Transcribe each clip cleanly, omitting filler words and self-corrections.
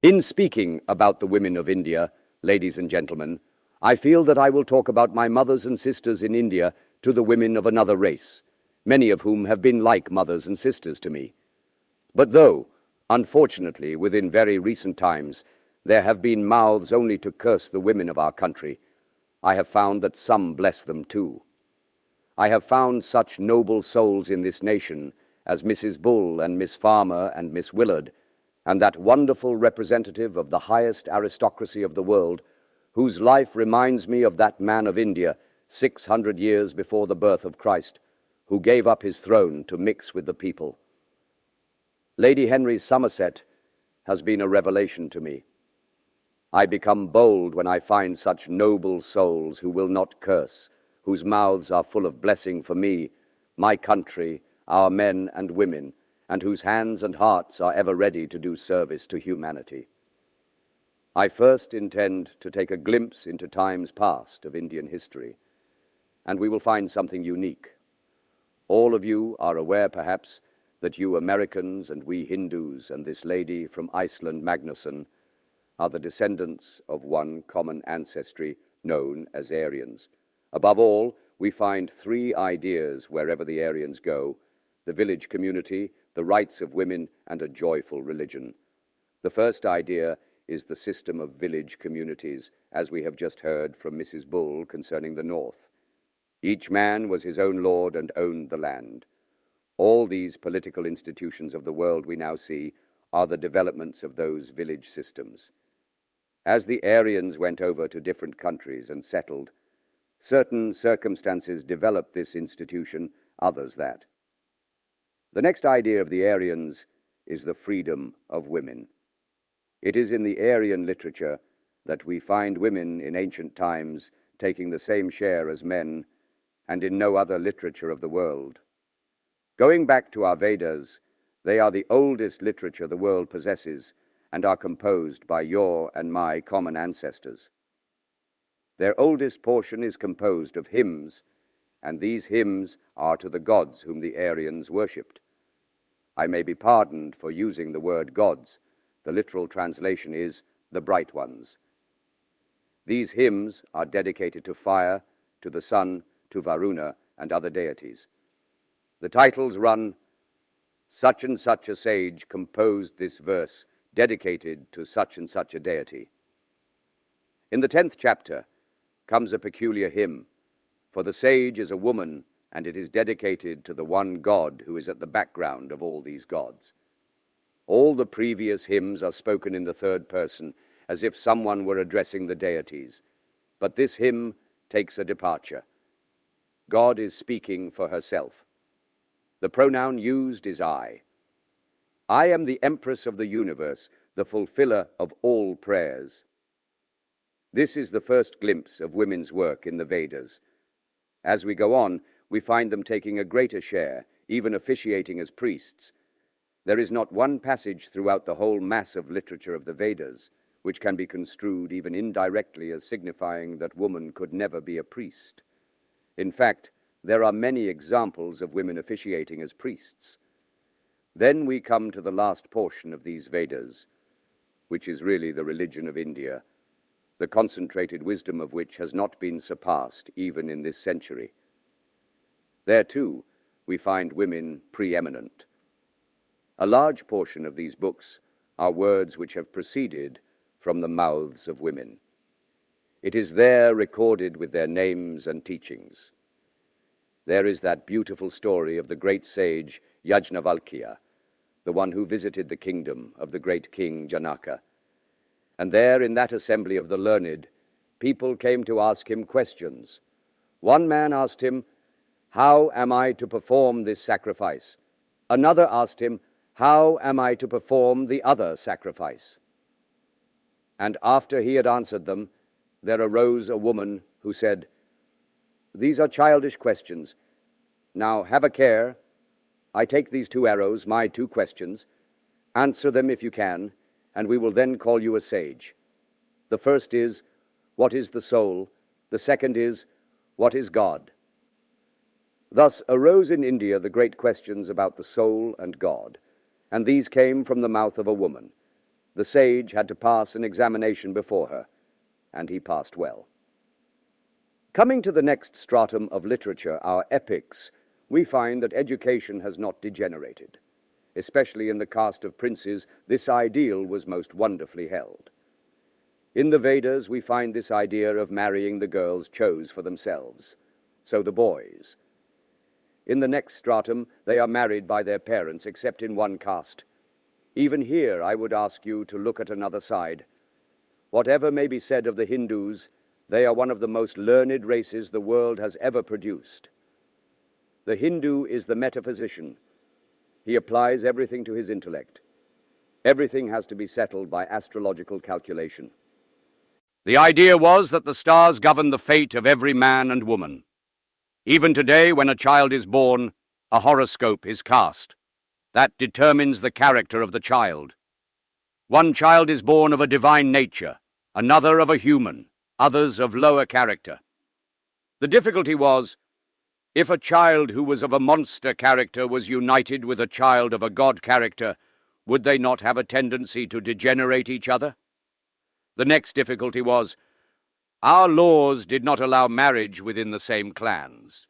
In speaking about the women of India, ladies and gentlemen, I feel that I will talk about my mothers and sisters in India to the women of another race, many of whom have been like mothers and sisters to me. But though, unfortunately, within very recent times, there have been mouths only to curse the women of our country, I have found that some bless them too. I have found such noble souls in this nation as Mrs. Bull and Miss Farmer and Miss Willard, and that wonderful representative of the highest aristocracy of the world, whose life reminds me of that man of India 600 years before the birth of Christ, who gave up his throne to mix with the people. Lady Henry Somerset has been a revelation to me. I become bold when I find such noble souls who will not curse, whose mouths are full of blessing for me, my country, our men and women, and whose hands and hearts are ever ready to do service to humanity. I first intend to take a glimpse into times past of Indian history, and we will find something unique. All of you are aware, perhaps, that you Americans and we Hindus and this lady from Iceland, Magnusson, are the descendants of one common ancestry known as Aryans. Above all, we find three ideas wherever the Aryans go: the village community, the rights of women, and a joyful religion. The first idea is the system of village communities, as we have just heard from Mrs. Bull concerning the North. Each man was his own lord and owned the land. All these political institutions of the world we now see are the developments of those village systems. As the Aryans went over to different countries and settled, certain circumstances developed this institution, others that. The next idea of the Aryans is the freedom of women. It is in the Aryan literature that we find women in ancient times taking the same share as men, and in no other literature of the world. Going back to our Vedas, they are the oldest literature the world possesses and are composed by your and my common ancestors. Their oldest portion is composed of hymns, and these hymns are to the gods whom the Aryans worshipped. I may be pardoned for using the word gods. The literal translation is the bright ones. These hymns are dedicated to fire, to the sun, to Varuna, and other deities. The titles run, "Such and such a sage composed this verse dedicated to such and such a deity." In the 10th chapter comes a peculiar hymn, for the sage is a woman, and it is dedicated to the one God who is at the background of all these gods. All the previous hymns are spoken in the third person, as if someone were addressing the deities. But this hymn takes a departure. God is speaking for herself. The pronoun used is I. I am the Empress of the universe, the fulfiller of all prayers. This is the first glimpse of women's work in the Vedas. As we go on, we find them taking a greater share, even officiating as priests. There is not one passage throughout the whole mass of literature of the Vedas which can be construed even indirectly as signifying that woman could never be a priest. In fact, there are many examples of women officiating as priests. Then we come to the last portion of these Vedas, which is really the religion of India, the concentrated wisdom of which has not been surpassed even in this century. There, too, we find women preeminent. A large portion of these books are words which have proceeded from the mouths of women. It is there recorded with their names and teachings. There is that beautiful story of the great sage Yajnavalkya, the one who visited the kingdom of the great king Janaka. And there, in that assembly of the learned, people came to ask him questions. One man asked him, "How am I to perform this sacrifice?" Another asked him, "How am I to perform the other sacrifice?" And after he had answered them, there arose a woman who said, "These are childish questions. Now have a care. I take these 2 arrows, my 2 questions. Answer them if you can, and we will then call you a sage. The first is, what is the soul? The second is, what is God?" Thus arose in India the great questions about the soul and God, and these came from the mouth of a woman. The sage had to pass an examination before her, and he passed well. Coming to the next stratum of literature, our epics, we find that education has not degenerated. Especially in the caste of princes, this ideal was most wonderfully held. In the Vedas, we find this idea of marrying the girls chose for themselves. So the boys. In the next stratum, they are married by their parents, except in one caste. Even here, I would ask you to look at another side. Whatever may be said of the Hindus, they are one of the most learned races the world has ever produced. The Hindu is the metaphysician. He applies everything to his intellect. Everything has to be settled by astrological calculation. The idea was that the stars govern the fate of every man and woman. Even today, when a child is born, a horoscope is cast. That determines the character of the child. One child is born of a divine nature, another of a human, others of lower character. The difficulty was, if a child who was of a monster character was united with a child of a god character, would they not have a tendency to degenerate each other? The next difficulty was, our laws did not allow marriage within the same clans.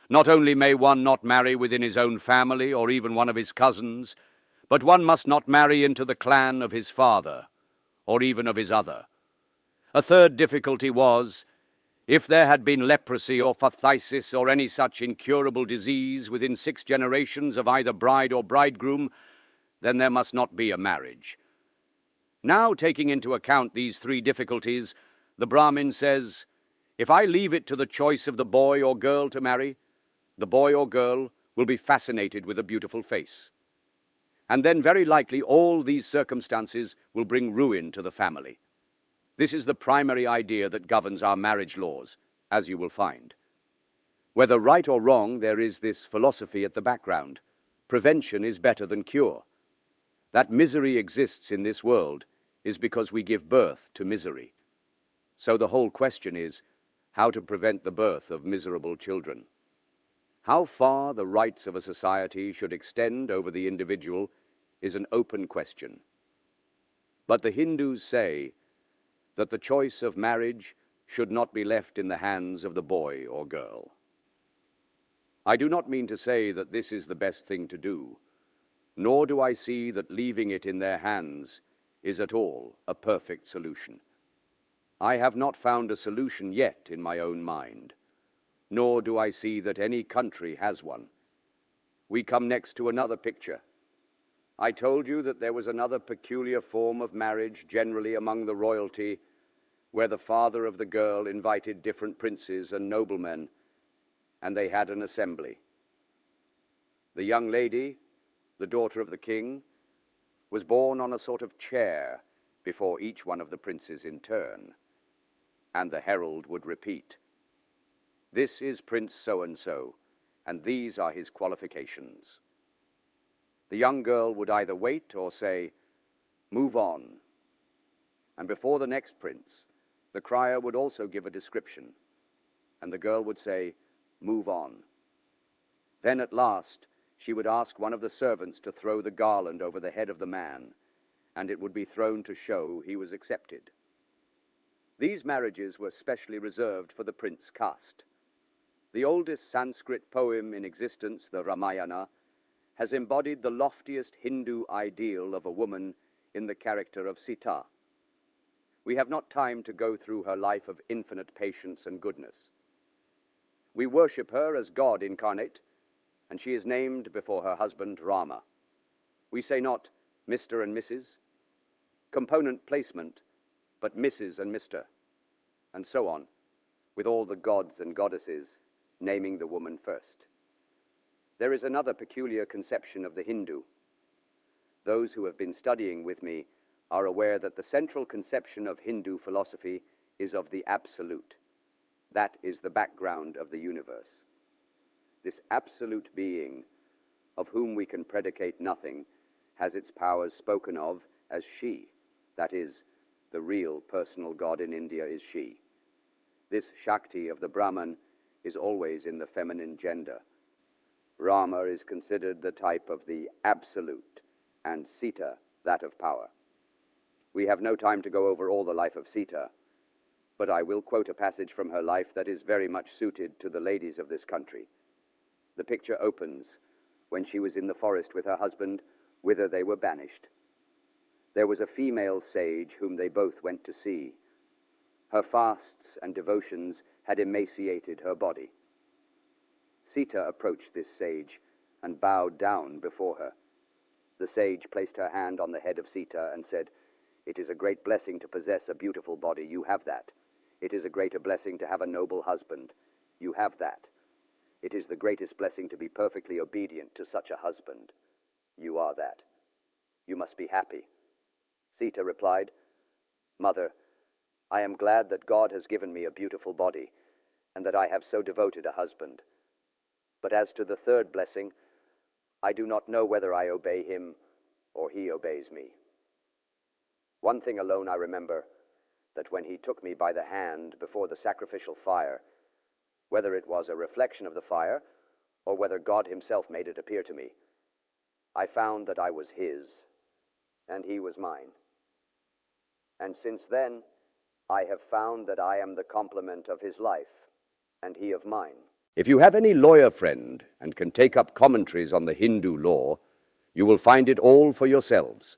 Not only may one not marry within his own family or even one of his cousins, but one must not marry into the clan of his father or even of his other. A third difficulty was, if there had been leprosy or phthisis or any such incurable disease within 6 generations of either bride or bridegroom, then there must not be a marriage. Now, taking into account these 3 difficulties, the Brahmin says, if I leave it to the choice of the boy or girl to marry, the boy or girl will be fascinated with a beautiful face. And then very likely all these circumstances will bring ruin to the family. This is the primary idea that governs our marriage laws, as you will find. Whether right or wrong, there is this philosophy at the background. Prevention is better than cure. That misery exists in this world is because we give birth to misery. So the whole question is how to prevent the birth of miserable children. How far the rights of a society should extend over the individual is an open question. But the Hindus say that the choice of marriage should not be left in the hands of the boy or girl. I do not mean to say that this is the best thing to do, nor do I see that leaving it in their hands is at all a perfect solution. I have not found a solution yet in my own mind, nor do I see that any country has one. We come next to another picture. I told you that there was another peculiar form of marriage generally among the royalty, where the father of the girl invited different princes and noblemen, and they had an assembly. The young lady, the daughter of the king, was born on a sort of chair before each one of the princes in turn, and the herald would repeat, "This is Prince so-and-so, and these are his qualifications." The young girl would either wait or say, "Move on." And before the next prince, the crier would also give a description, and the girl would say, "Move on." Then at last, she would ask one of the servants to throw the garland over the head of the man, and it would be thrown to show he was accepted. These marriages were specially reserved for the prince caste. The oldest Sanskrit poem in existence, the Ramayana, has embodied the loftiest Hindu ideal of a woman in the character of Sita. We have not time to go through her life of infinite patience and goodness. We worship her as God incarnate, and she is named before her husband Rama. We say not Mr. and Mrs., component placement, but Mrs. and Mr., and so on, with all the gods and goddesses naming the woman first. There is another peculiar conception of the Hindu. Those who have been studying with me are aware that the central conception of Hindu philosophy is of the absolute. That is the background of the universe. This absolute being, of whom we can predicate nothing, has its powers spoken of as she. That is, the real personal God in India is she. This Shakti of the Brahman is always in the feminine gender. Rama is considered the type of the absolute, and Sita that of power. We have no time to go over all the life of Sita, but I will quote a passage from her life that is very much suited to the ladies of this country. The picture opens when she was in the forest with her husband, whither they were banished. There was a female sage whom they both went to see. Her fasts and devotions had emaciated her body. Sita approached this sage and bowed down before her. The sage placed her hand on the head of Sita and said, "It is a great blessing to possess a beautiful body. You have that. It is a greater blessing to have a noble husband. You have that. It is the greatest blessing to be perfectly obedient to such a husband. You are that. You must be happy." Sita replied, "Mother, I am glad that God has given me a beautiful body, and that I have so devoted a husband. But as to the third blessing, I do not know whether I obey him or he obeys me. One thing alone I remember, that when he took me by the hand before the sacrificial fire, whether it was a reflection of the fire or whether God himself made it appear to me, I found that I was his, and he was mine. And since then, I have found that I am the complement of his life, and he of mine." If you have any lawyer friend and can take up commentaries on the Hindu law, you will find it all for yourselves.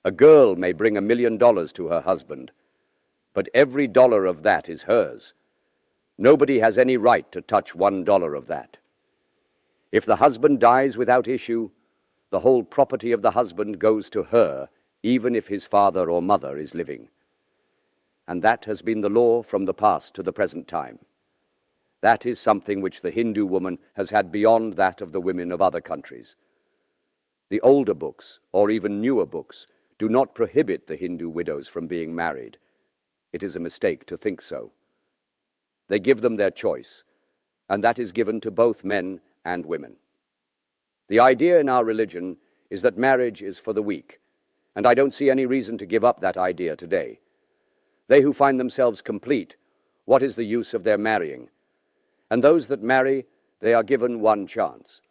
A girl may bring $1 million to her husband, but every dollar of that is hers. Nobody has any right to touch $1 of that. If the husband dies without issue, the whole property of the husband goes to her, even if his father or mother is living. And that has been the law from the past to the present time. That is something which the Hindu woman has had beyond that of the women of other countries. The older books, or even newer books, do not prohibit the Hindu widows from being married. It is a mistake to think so. They give them their choice, and that is given to both men and women. The idea in our religion is that marriage is for the weak, and I don't see any reason to give up that idea today. They who find themselves complete, what is the use of their marrying? And those that marry, they are given one chance.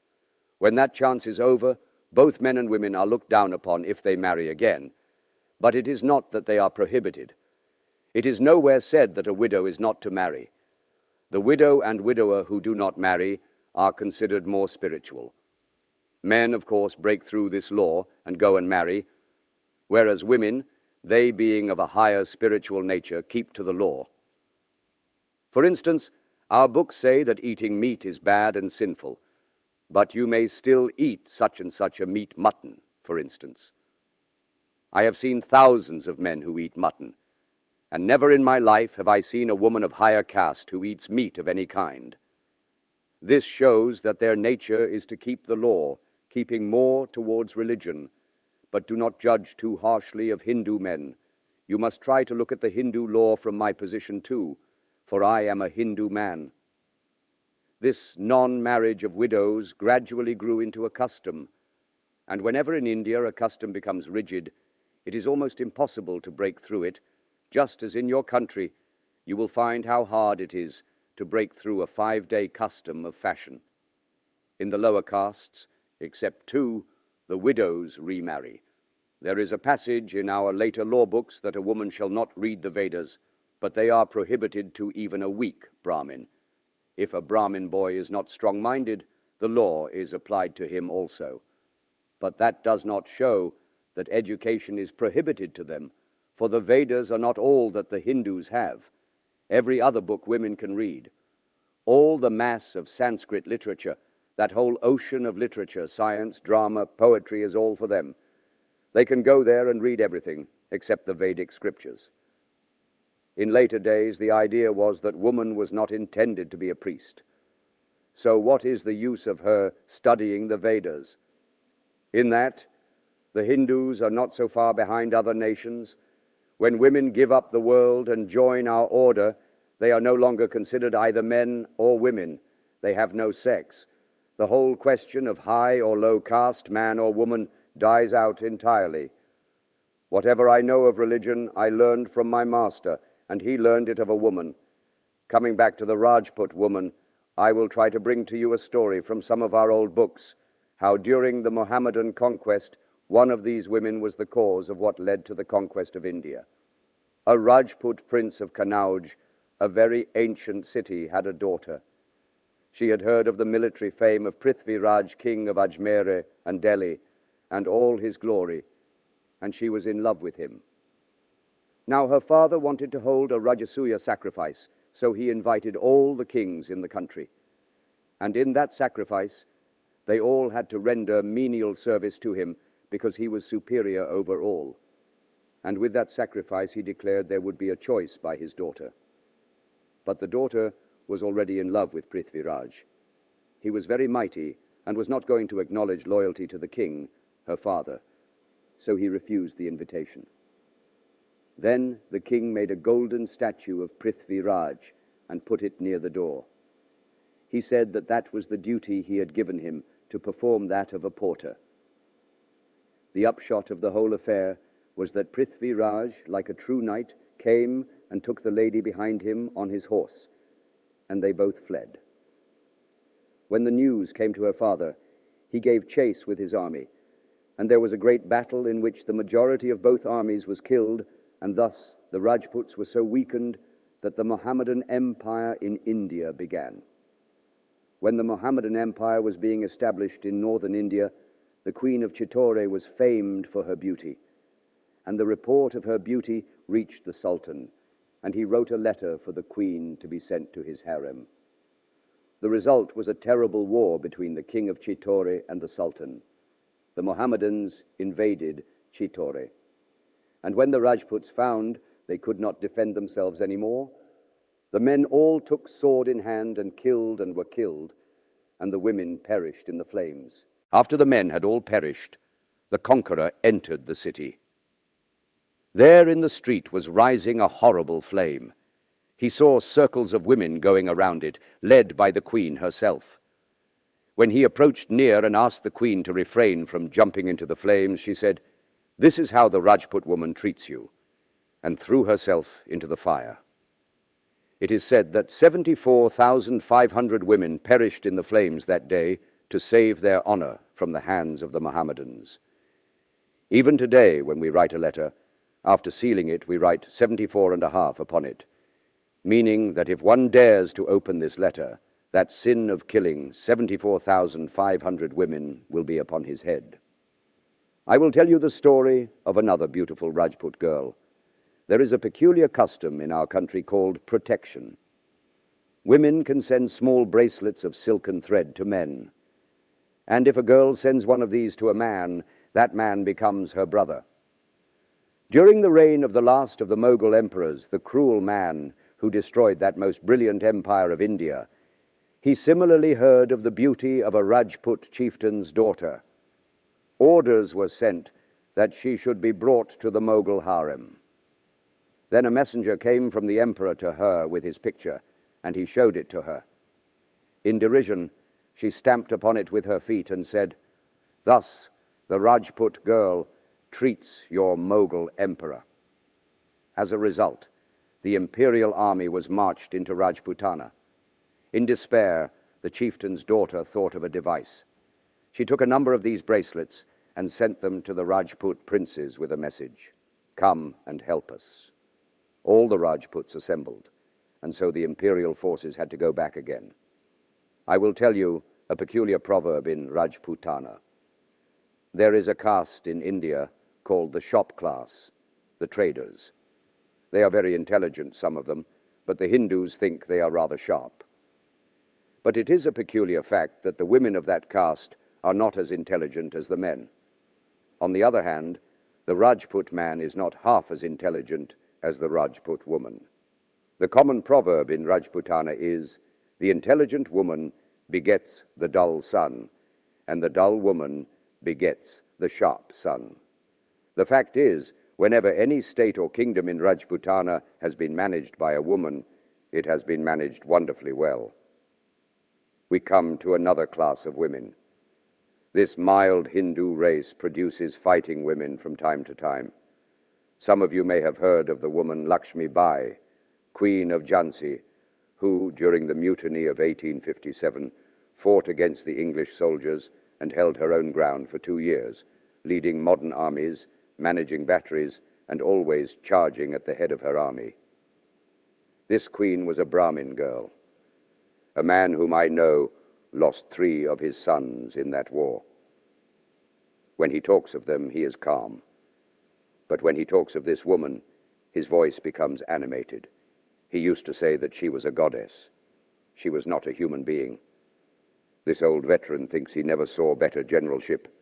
When that chance is over, both men and women are looked down upon if they marry again. But it is not that they are prohibited. It is nowhere said that a widow is not to marry. The widow and widower who do not marry are considered more spiritual. Men, of course, break through this law and go and marry, whereas women, they being of a higher spiritual nature, keep to the law. For instance, our books say that eating meat is bad and sinful, but you may still eat such and such a meat, mutton, for instance. I have seen thousands of men who eat mutton, and never in my life have I seen a woman of higher caste who eats meat of any kind. This shows that their nature is to keep the law, keeping more towards religion, but do not judge too harshly of Hindu men. You must try to look at the Hindu law from my position too, for I am a Hindu man. This non-marriage of widows gradually grew into a custom, and whenever in India a custom becomes rigid, it is almost impossible to break through it, just as in your country you will find how hard it is to break through a 5-day custom of fashion. In the lower castes, except 2, the widows remarry. There is a passage in our later law books that a woman shall not read the Vedas, but they are prohibited to even a weak Brahmin. If a Brahmin boy is not strong-minded, the law is applied to him also. But that does not show that education is prohibited to them, for the Vedas are not all that the Hindus have. Every other book women can read. All the mass of Sanskrit literature, that whole ocean of literature, science, drama, poetry, is all for them. They can go there and read everything, except the Vedic scriptures. In later days, the idea was that woman was not intended to be a priest. So what is the use of her studying the Vedas? In that, the Hindus are not so far behind other nations. When women give up the world and join our order, they are no longer considered either men or women. They have no sex. The whole question of high or low caste, man or woman, dies out entirely. Whatever I know of religion, I learned from my master, and he learned it of a woman. Coming back to the Rajput woman, I will try to bring to you a story from some of our old books, how during the Mohammedan conquest, One of these women was the cause of what led to the conquest of India. A Rajput prince of Kanauj, a very ancient city, had a daughter. She had heard of the military fame of Prithvi Raj, king of Ajmer and Delhi, and all his glory, and she was in love with him. Now her father wanted to hold a Rajasuya sacrifice, so he invited all the kings in the country. And in that sacrifice, they all had to render menial service to him because he was superior over all. And with that sacrifice, he declared there would be a choice by his daughter. But the daughter was already in love with Prithvi Raj. He was very mighty and was not going to acknowledge loyalty to the king, her father, so he refused the invitation. Then the king made a golden statue of Prithvi Raj and put it near the door. He said that that was the duty he had given him, to perform that of a porter. The upshot of the whole affair was that Prithvi Raj, like a true knight, came and took the lady behind him on his horse, and they both fled. When the news came to her father, he gave chase with his army, and there was a great battle in which the majority of both armies was killed, and thus the Rajputs were so weakened that the Mohammedan Empire in India began. When the Mohammedan Empire was being established in northern India, the Queen of Chittor was famed for her beauty, and the report of her beauty reached the Sultan, and he wrote a letter for the Queen to be sent to his harem. The result was a terrible war between the King of Chittor and the Sultan. The Mohammedans invaded Chittor, and when the Rajputs found they could not defend themselves anymore, the men all took sword in hand and killed and were killed, and the women perished in the flames. After the men had all perished, the conqueror entered the city. There in the street was rising a horrible flame. He saw circles of women going around it, led by the queen herself. When he approached near and asked the queen to refrain from jumping into the flames, she said, "This is how the Rajput woman treats you," and threw herself into the fire. It is said that 74,500 women perished in the flames that day to save their honor from the hands of the Mohammedans. Even today, when we write a letter, after sealing it, we write 74.5 upon it, meaning that if one dares to open this letter, that sin of killing 74,500 women will be upon his head. I will tell you the story of another beautiful Rajput girl. There is a peculiar custom in our country called protection. Women can send small bracelets of silken thread to men, and if a girl sends one of these to a man, that man becomes her brother. During the reign of the last of the Mughal emperors, the cruel man who destroyed that most brilliant empire of India, he similarly heard of the beauty of a Rajput chieftain's daughter. Orders were sent that she should be brought to the Mughal harem. Then a messenger came from the emperor to her with his picture, and he showed it to her. In derision, she stamped upon it with her feet and said, "Thus the Rajput girl treats your Mughal emperor." As a result, the imperial army was marched into Rajputana. In despair, the chieftain's daughter thought of a device. She took a number of these bracelets and sent them to the Rajput princes with a message, "Come and help us." All the Rajputs assembled, and so the imperial forces had to go back again. I will tell you a peculiar proverb in Rajputana. There is a caste in India called the shop class, the traders. They are very intelligent, some of them, but the Hindus think they are rather sharp. But it is a peculiar fact that the women of that caste are not as intelligent as the men. On the other hand, the Rajput man is not half as intelligent as the Rajput woman. The common proverb in Rajputana is, "The intelligent woman begets the dull son, and the dull woman begets the sharp son." The fact is, whenever any state or kingdom in Rajputana has been managed by a woman, it has been managed wonderfully well. We come to another class of women. This mild Hindu race produces fighting women from time to time. Some of you may have heard of the woman Lakshmi Bai, Queen of Jhansi, who, during the mutiny of 1857, fought against the English soldiers and held her own ground for 2 years, leading modern armies, managing batteries, and always charging at the head of her army. This queen was a Brahmin girl. A man whom I know lost 3 of his sons in that war. When he talks of them, he is calm. But when he talks of this woman, his voice becomes animated. He used to say that she was a goddess. She was not a human being. This old veteran thinks he never saw better generalship.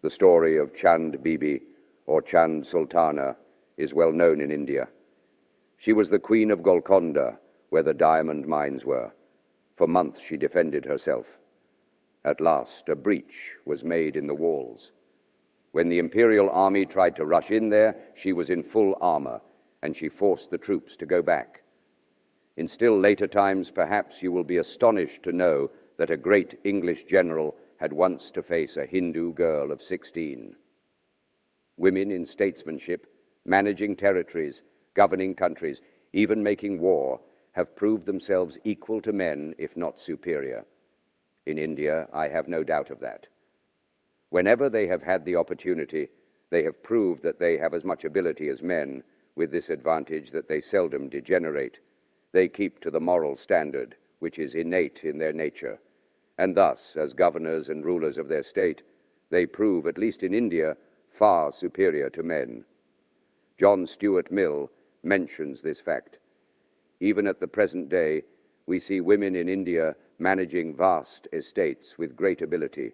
The story of Chand Bibi, or Chand Sultana, is well known in India. She was the queen of Golconda, where the diamond mines were. For months she defended herself. At last, a breach was made in the walls. When the imperial army tried to rush in there, she was in full armor, and she forced the troops to go back. In still later times, perhaps you will be astonished to know that a great English general had once to face a Hindu girl of 16. Women in statesmanship, managing territories, governing countries, even making war, have proved themselves equal to men, if not superior. In India, I have no doubt of that. Whenever they have had the opportunity, they have proved that they have as much ability as men, with this advantage that they seldom degenerate. They keep to the moral standard, which is innate in their nature, and thus, as governors and rulers of their state, they prove, at least in India, far superior to men. John Stuart Mill mentions this fact. Even at the present day, we see women in India managing vast estates with great ability.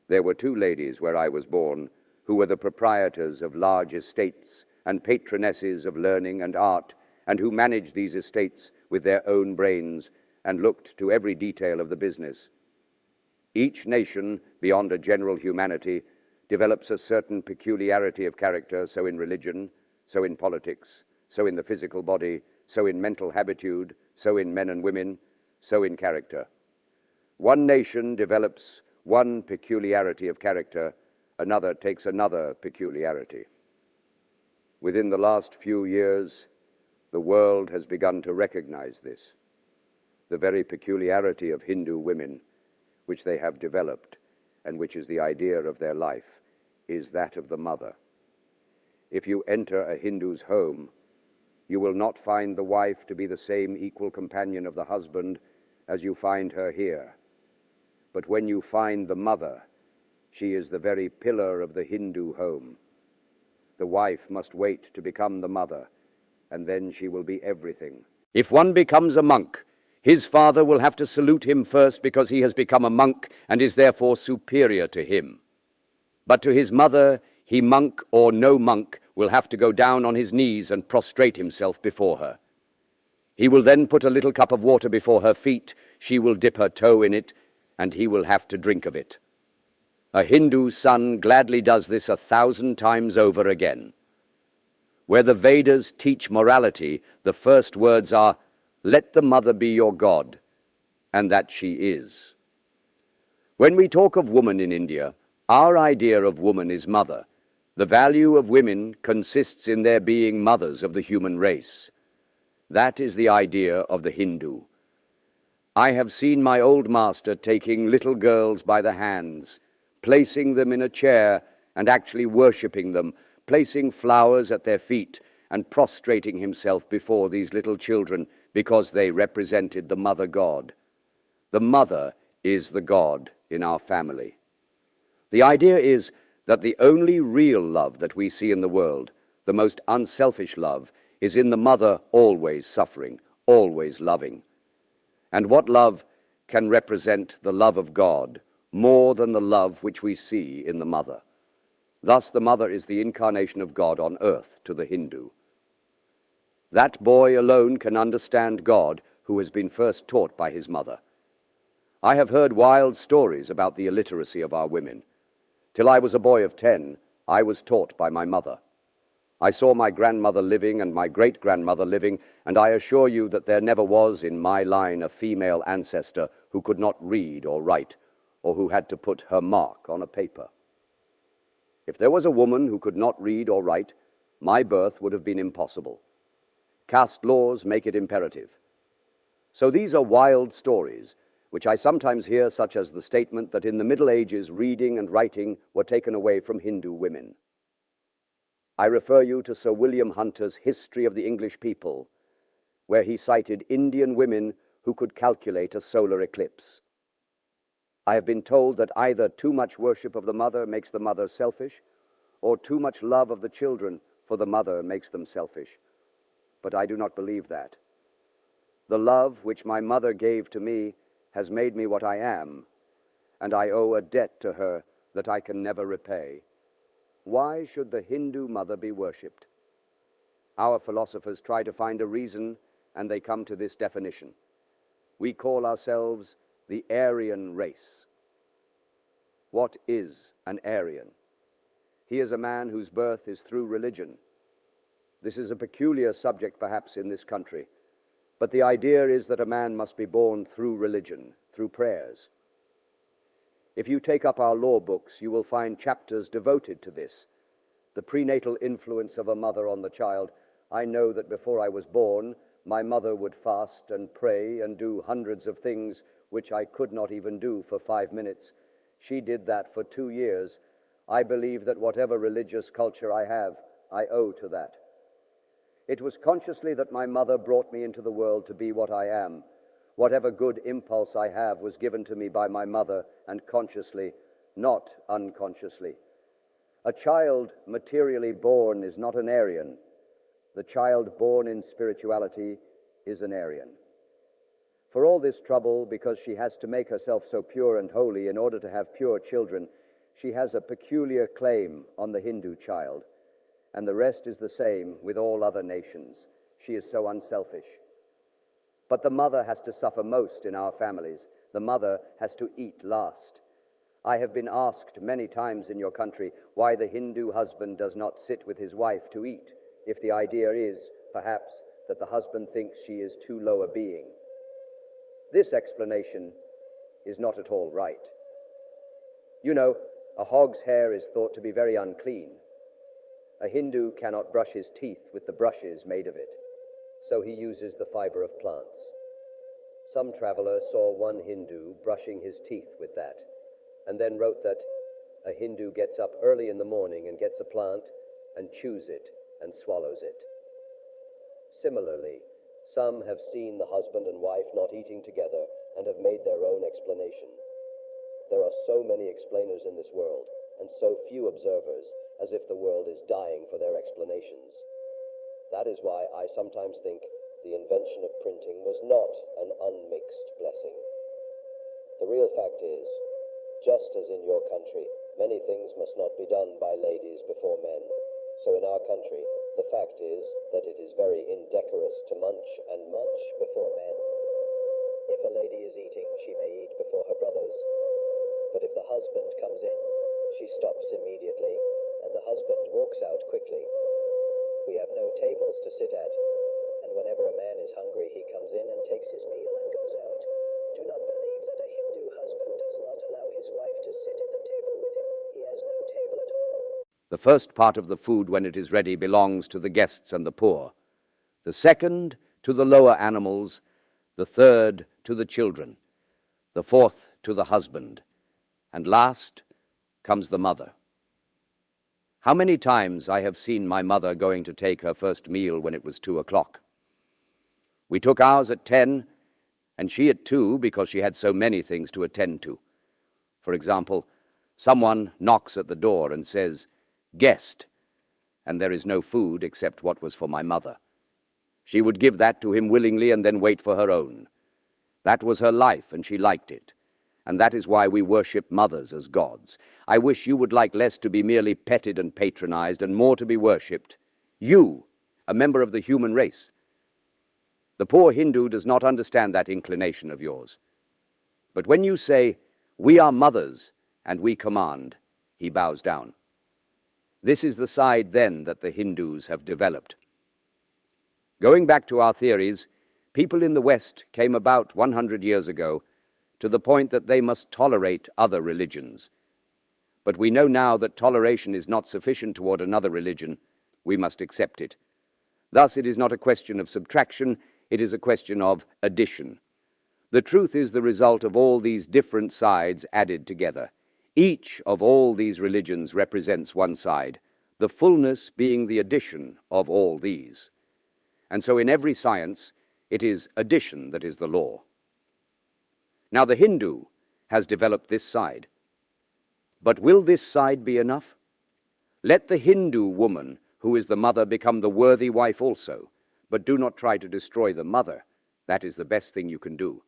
There were 2 ladies where I was born who were the proprietors of large estates and patronesses of learning and art, and who managed these estates with their own brains and looked to every detail of the business. Each nation, beyond a general humanity, develops a certain peculiarity of character, so in religion, so in politics, so in the physical body, so in mental habitude, so in men and women, so in character. One nation develops one peculiarity of character, another takes another peculiarity. Within the last few years, the world has begun to recognize this. The very peculiarity of Hindu women, which they have developed, and which is the idea of their life, is that of the mother. If you enter a Hindu's home, you will not find the wife to be the same equal companion of the husband as you find her here. But when you find the mother, she is the very pillar of the Hindu home. The wife must wait to become the mother, and then she will be everything. If one becomes a monk, his father will have to salute him first because he has become a monk and is therefore superior to him. But to his mother, he, monk or no monk, will have to go down on his knees and prostrate himself before her. He will then put a little cup of water before her feet, she will dip her toe in it, and he will have to drink of it. A Hindu son gladly does this 1,000 times over again. Where the Vedas teach morality, the first words are, "Let the mother be your God," and that she is. When we talk of woman in India, our idea of woman is mother. The value of women consists in their being mothers of the human race. That is the idea of the Hindu. I have seen my old master taking little girls by the hands, placing them in a chair and actually worshipping them, placing flowers at their feet and prostrating himself before these little children because they represented the mother God. The mother is the God in our family. The idea is that the only real love that we see in the world, the most unselfish love, is in the mother always suffering, always loving. And what love can represent the love of God more than the love which we see in the mother? Thus the mother is the incarnation of God on earth to the Hindu. That boy alone can understand God who has been first taught by his mother. I have heard wild stories about the illiteracy of our women. Till I was a boy of 10, I was taught by my mother. I saw my grandmother living and my great-grandmother living, and I assure you that there never was in my line a female ancestor who could not read or write, or who had to put her mark on a paper. If there was a woman who could not read or write, my birth would have been impossible. Caste laws make it imperative. So these are wild stories, which I sometimes hear, such as the statement that in the Middle Ages reading and writing were taken away from Hindu women. I refer you to Sir William Hunter's History of the English People, where he cited Indian women who could calculate a solar eclipse. I have been told that either too much worship of the mother makes the mother selfish, or too much love of the children for the mother makes them selfish. But I do not believe that. The love which my mother gave to me has made me what I am, and I owe a debt to her that I can never repay. Why should the Hindu mother be worshipped? Our philosophers try to find a reason, and they come to this definition. We call ourselves the Aryan race. What is an Aryan? He is a man whose birth is through religion. This is a peculiar subject, perhaps, in this country, but the idea is that a man must be born through religion, through prayers. If you take up our law books, you will find chapters devoted to this, the prenatal influence of a mother on the child. I know that before I was born, my mother would fast and pray and do hundreds of things which I could not even do for 5 minutes. She did that for 2 years. I believe that whatever religious culture I have, I owe to that. It was consciously that my mother brought me into the world to be what I am. Whatever good impulse I have was given to me by my mother, and consciously, not unconsciously. A child materially born is not an Aryan. The child born in spirituality is an Aryan. For all this trouble, because she has to make herself so pure and holy in order to have pure children, she has a peculiar claim on the Hindu child, and the rest is the same with all other nations. She is so unselfish. But the mother has to suffer most in our families. The mother has to eat last. I have been asked many times in your country why the Hindu husband does not sit with his wife to eat, if the idea is, perhaps, that the husband thinks she is too low a being. This explanation is not at all right. You know, a hog's hair is thought to be very unclean. A Hindu cannot brush his teeth with the brushes made of it, so he uses the fiber of plants. Some traveler saw one Hindu brushing his teeth with that, and then wrote that a Hindu gets up early in the morning and gets a plant and chews it and swallows it. Similarly, some have seen the husband and wife not eating together and have made their own explanation. There are so many explainers in this world, and so few observers, as if the world is dying for their explanations. That is why I sometimes think the invention of printing was not an unmixed blessing. The real fact is, just as in your country, many things must not be done by ladies before men, so in our country, the fact is that it is very indecorous to munch and munch before men. If a lady is eating, she may eat before her brothers, but if the husband comes in, she stops immediately, and the husband walks out quickly. We have no tables to sit at, and whenever a man is hungry, he comes in and takes his meal and goes out. Do not believe that a Hindu husband does not allow his wife to sit at the table with him. He has no table at all. The first part of the food, when it is ready, belongs to the guests and the poor. The second, to the lower animals. The third, to the children. The fourth, to the husband. And last comes the mother. How many times I have seen my mother going to take her first meal when it was 2:00. We took ours at 10, and she at 2, because she had so many things to attend to. For example, someone knocks at the door and says, "Guest," and there is no food except what was for my mother. She would give that to him willingly and then wait for her own. That was her life, and she liked it. And that is why we worship mothers as gods. I wish you would like less to be merely petted and patronized and more to be worshipped. You, a member of the human race. The poor Hindu does not understand that inclination of yours. But when you say, "We are mothers and we command," he bows down. This is the side then that the Hindus have developed. Going back to our theories, people in the West came about 100 years ago to the point that they must tolerate other religions. But we know now that toleration is not sufficient toward another religion. We must accept it. Thus, it is not a question of subtraction, it is a question of addition. The truth is the result of all these different sides added together. Each of all these religions represents one side, the fullness being the addition of all these. And so in every science, it is addition that is the law. Now the Hindu has developed this side. But will this side be enough? Let the Hindu woman, who is the mother, become the worthy wife also, but do not try to destroy the mother. That is the best thing you can do.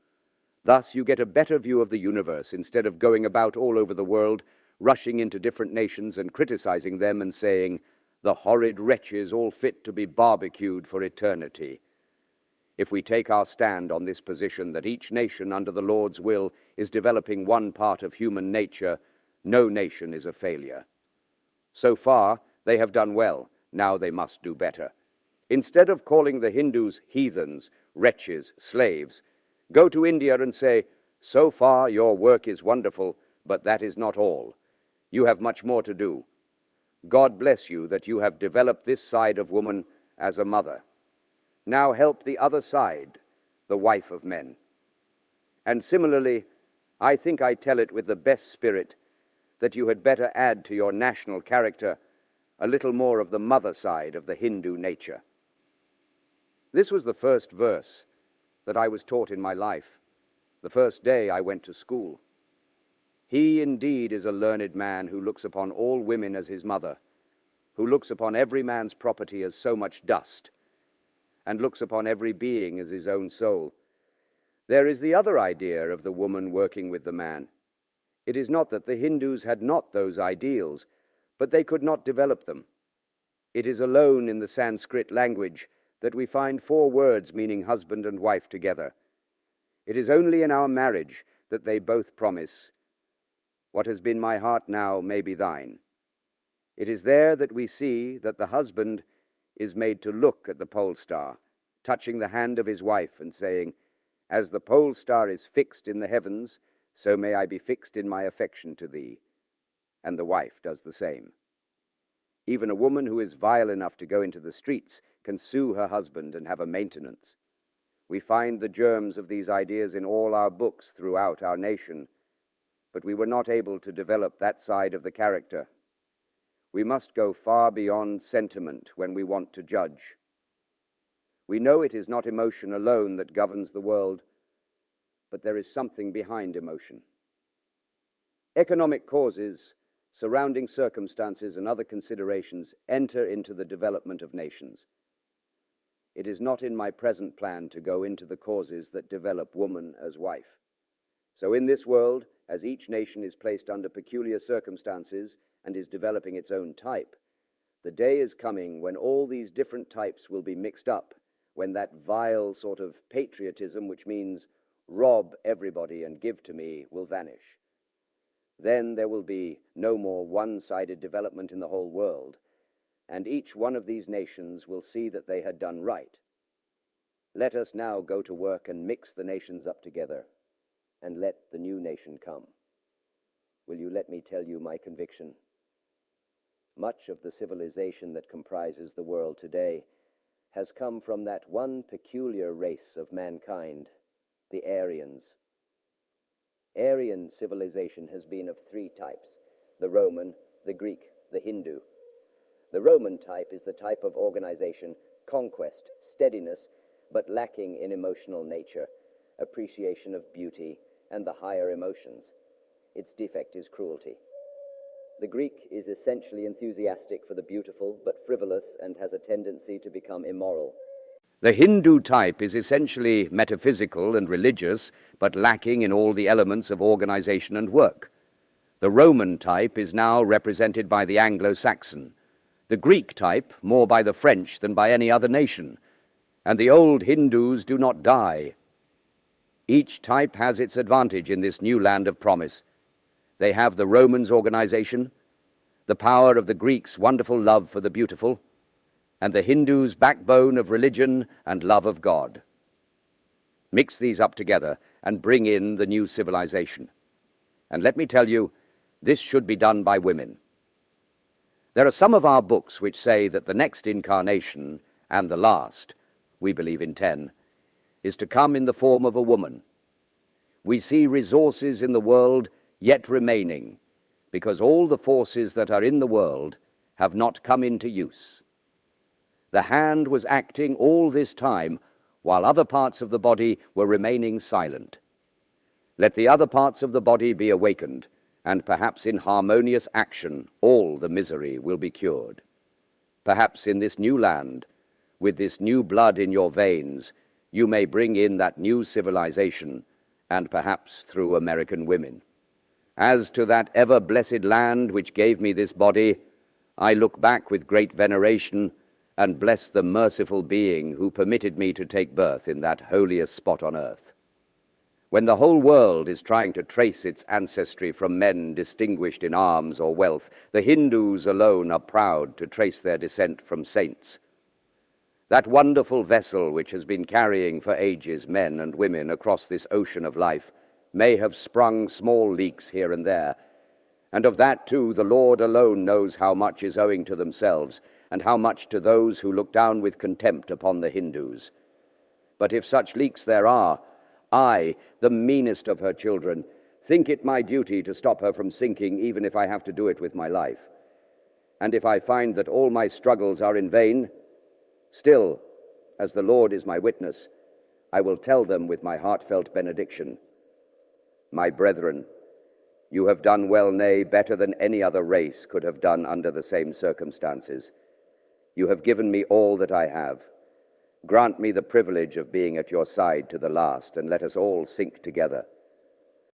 Thus you get a better view of the universe instead of going about all over the world, rushing into different nations and criticizing them and saying, "The horrid wretches all fit to be barbecued for eternity." If we take our stand on this position that each nation under the Lord's will is developing one part of human nature, no nation is a failure. So far, they have done well. Now they must do better. Instead of calling the Hindus heathens, wretches, slaves, go to India and say, "So far your work is wonderful, but that is not all. You have much more to do. God bless you that you have developed this side of woman as a mother. Now help the other side, the wife of men." And similarly, I think I tell it with the best spirit that you had better add to your national character a little more of the mother side of the Hindu nature. This was the first verse that I was taught in my life, the first day I went to school. He indeed is a learned man who looks upon all women as his mother, who looks upon every man's property as so much dust, and looks upon every being as his own soul. There is the other idea of the woman working with the man. It is not that the Hindus had not those ideals, but they could not develop them. It is alone in the Sanskrit language that we find 4 words meaning husband and wife together. It is only in our marriage that they both promise, "What has been my heart now may be thine." It is there that we see that the husband is made to look at the pole star, touching the hand of his wife and saying, "As the pole star is fixed in the heavens, so may I be fixed in my affection to thee." And the wife does the same. Even a woman who is vile enough to go into the streets can sue her husband and have a maintenance. We find the germs of these ideas in all our books throughout our nation, but we were not able to develop that side of the character. We must go far beyond sentiment when we want to judge. We know it is not emotion alone that governs the world, but there is something behind emotion. Economic causes, surrounding circumstances, and other considerations enter into the development of nations. It is not in my present plan to go into the causes that develop woman as wife. So in this world, as each nation is placed under peculiar circumstances and is developing its own type, the day is coming when all these different types will be mixed up, when that vile sort of patriotism, which means rob everybody and give to me, will vanish. Then there will be no more one-sided development in the whole world, and each one of these nations will see that they had done right. Let us now go to work and mix the nations up together, and let the new nation come. Will you let me tell you my conviction? Much of the civilization that comprises the world today has come from that one peculiar race of mankind, the Aryans. Aryan civilization has been of 3 types: the Roman, the Greek, the Hindu. The Roman type is the type of organization, conquest, steadiness, but lacking in emotional nature, appreciation of beauty, and the higher emotions. Its defect is cruelty. The Greek is essentially enthusiastic for the beautiful, but frivolous, and has a tendency to become immoral. The Hindu type is essentially metaphysical and religious, but lacking in all the elements of organization and work. The Roman type is now represented by the Anglo-Saxon, the Greek type more by the French than by any other nation, and the old Hindus do not die. Each type has its advantage in this new land of promise. They have the Romans' organization, the power of the Greeks' wonderful love for the beautiful, and the Hindus' backbone of religion and love of God. Mix these up together and bring in the new civilization. And let me tell you, this should be done by women. There are some of our books which say that the next incarnation, and the last, we believe in 10, is to come in the form of a woman. We see resources in the world yet remaining, because all the forces that are in the world have not come into use. The hand was acting all this time while other parts of the body were remaining silent. Let the other parts of the body be awakened, and perhaps in harmonious action all the misery will be cured. Perhaps in this new land, with this new blood in your veins, you may bring in that new civilization, and perhaps through American women. As to that ever-blessed land which gave me this body, I look back with great veneration and bless the merciful being who permitted me to take birth in that holiest spot on earth. When the whole world is trying to trace its ancestry from men distinguished in arms or wealth, the Hindus alone are proud to trace their descent from saints. That wonderful vessel which has been carrying for ages men and women across this ocean of life may have sprung small leaks here and there, and of that too the Lord alone knows how much is owing to themselves, and how much to those who look down with contempt upon the Hindus. But if such leaks there are, I, the meanest of her children, think it my duty to stop her from sinking, even if I have to do it with my life. And if I find that all my struggles are in vain, still, as the Lord is my witness, I will tell them with my heartfelt benediction, my brethren, you have done well, nay, better than any other race could have done under the same circumstances. You have given me all that I have. Grant me the privilege of being at your side to the last, and let us all sink together.